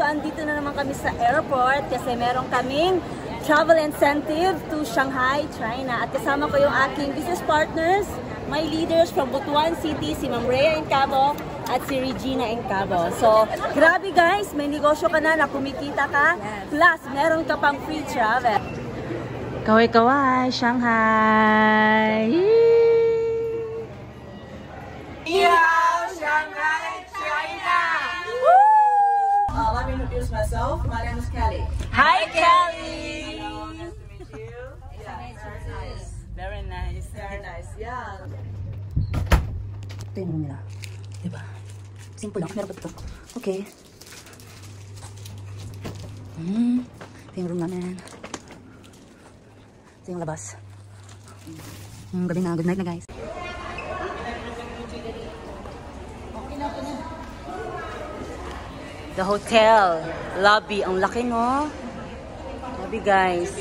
andito na naman kami sa airport kasi meron kaming travel incentive to Shanghai, China. At kasama ko yung aking business partners, my leaders from Butuan City, si Ma'am Rhea Incabo at si Regina Incabo. So, grabe guys, may negosyo ka na kumikita ka, plus meron ka pang free travel. Kaway-kaway, Shanghai! Yeah, Shanghai, China! Let me introduce myself. My name is Kelly. Hi, Kelly! Nice to meet you. Yeah, very nice. Very nice. Very nice, yeah. Ito yung room nila. Diba? Simple lang. Meron ba ito? Okay. Ito yung room namin. Ito yung labas. Gabi na. Good night na guys. The hotel lobby. Ang laki, no? Lobby, guys.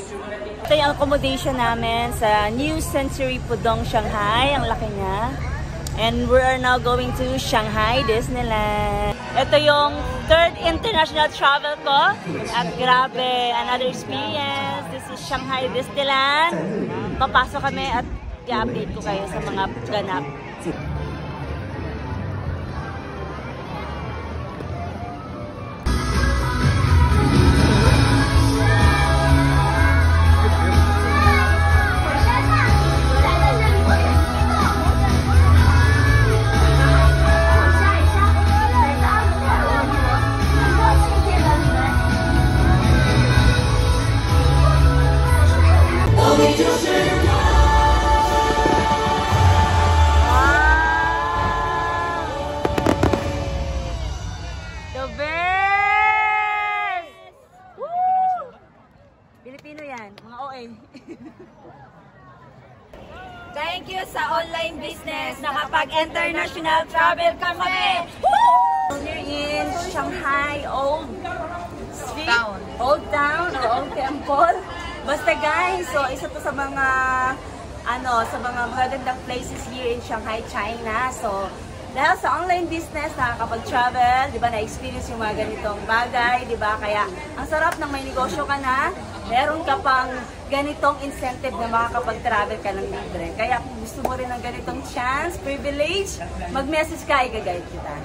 Ito yung accommodation namin sa New Century Pudong, Shanghai. Ang laki niya. And we are now going to Shanghai Disneyland. Ito yung third international travel ko. At grabe, another experience. This is Shanghai Disneyland. Papasok kami at i-update ko kayo sa mga ganap. Pilipino yan, mga OA. Thank you sa online business. Nakapag-international travel kami. We're in Shanghai Old Street, Town. Old Town or Old Temple. Basta guys, so isa to sa mga sa mga magagandang places here in Shanghai, China. So dahil sa online business, nakakapag-travel, di ba, na-experience yung mga ganitong bagay, di ba? Kaya ang sarap ng may negosyo ka na, meron ka pang ganitong incentive na makakapag-travel ka ng libre. Kaya kung gusto mo rin ng ganitong chance, privilege, mag-message ka, i-guide kita.